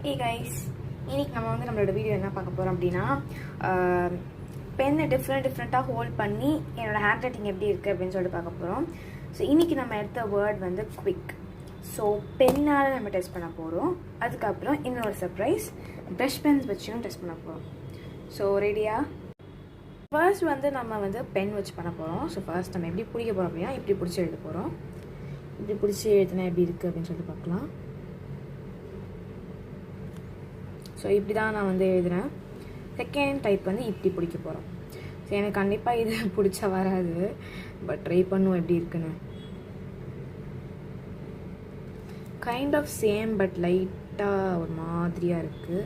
Hey guys, இன்னைக்கு நம்ம வந்து நம்மளோட வீடியோ என்ன பார்க்க போறோம் அப்படினா பென்னை டிஃப்ரெண்டா ஹோல்ட் பண்ணி என்னோட ஹேண்ட் ரைட்டிங் எப்படி இருக்கு அப்படினு சொல்லிட்டு பார்க்க போறோம். ஸோ இன்னைக்கு நம்ம எடுத்த வேர்ட் வந்து குவிக். ஸோ பென்னால நம்ம டெஸ்ட் பண்ண போறோம். அதுக்கப்புறம் இன்னொரு சர்ப்ரைஸ் ப்ரஷ் பென்ஸ் வச்சும் டெஸ்ட் பண்ண போறோம். ஸோ ரெடியா? ஃபர்ஸ்ட் வந்து நம்ம வந்து பென் வச்சு பண்ண போறோம். ஸோ ஃபர்ஸ்ட் நம்ம எப்படி பிடிக்க போறோம் அப்படின்னா இப்படி பிடிச்சி எழுத போறோம். இப்படி பிடிச்சி எழுதுனா எப்படி இருக்குது அப்படின்னு சொல்லிட்டு பார்க்கலாம். ஸோ இப்படி தான் நான் வந்து எழுதுகிறேன். செகண்ட் டைப் வந்து இப்படி பிடிக்க போகிறோம். ஸோ எனக்கு கண்டிப்பாக இது பிடிச்சா வராது, பட் ட்ரை பண்ணுவோம் எப்படி இருக்குன்னு. கைண்ட் ஆஃப் சேம் பட் லைட்டாக ஒரு மாதிரியாக இருக்குது.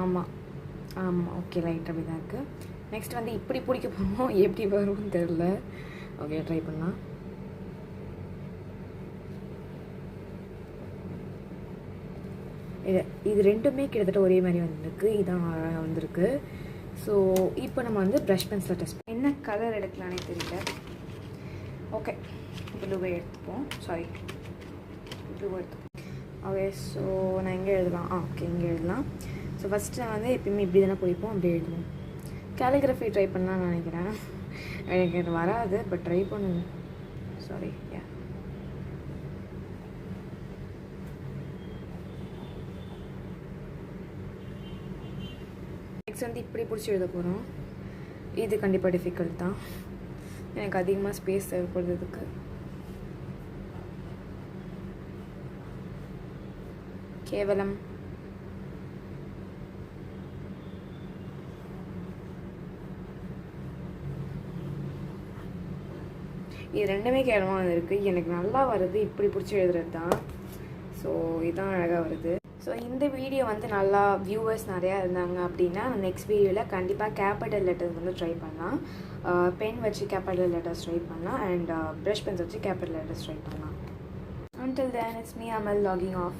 ஆமாம் ஓகே, லைட் அப்படி தான் இருக்குது. நெக்ஸ்ட் வந்து இப்படி பிடிக்க போகிறோம். எப்படி வரும்னு தெரில. ஓகே, ட்ரை பண்ணலாம். இது ரெண்டுமே கிட்டத்தட்ட ஒரே மாதிரி வந்திருக்கு. இதான் அழகாக வந்திருக்கு. ஸோ இப்போ நம்ம வந்து ப்ரஷ் பென்சில் டெஸ்ட் என்ன கலர் எடுக்கலானே தெரியல. ஓகே, ப்ளூவை எடுத்துப்போம். ப்ளூவை எடுத்துப்போம். ஓகே, ஸோ நான் எங்கே எழுதலாம்? ஓகே, இங்கே எழுதலாம். ஸோ ஃபஸ்ட்டு நான் வந்து எப்பயுமே இப்படி தானே பிடிப்போம், அப்படி எழுதுவோம். கேலிகிராஃபி ட்ரை பண்ணலான்னு நினைக்கிறேன். எனக்கு இது வராது, பட் ட்ரை பண்ணுங்க. சாரி. நெக்ஸ்ட் வந்து இப்படி பிடிச்சி எழுத போகிறோம். இது கண்டிப்பாக டிஃபிகல்ட் தான். எனக்கு அதிகமாக ஸ்பேஸ் தேவைப்படுறதுக்கு. கேவலம். இது ரெண்டுமே கேவலமாக இருக்குது. எனக்கு நல்லா வருது இப்படி பிடிச்சி எழுதுறது தான். ஸோ இதுதான் அழகாக வருது. ஸோ இந்த வீடியோ வந்து நல்லா வியூவர்ஸ் நிறையா இருந்தாங்க அப்படின்னா நெக்ஸ்ட் வீடியோவில் கண்டிப்பாக கேபிட்டல் லெட்டர்ஸ் வந்து ட்ரை பண்ணலாம். பென் வச்சு கேபிட்டல் லெட்டர்ஸ் ட்ரை பண்ணலாம் அண்ட் ப்ரஷ் பென்ஸ் வச்சு கேபிட்டல் லெட்டர்ஸ் ட்ரை பண்ணலாம். Until then, it's me, Amal, logging off.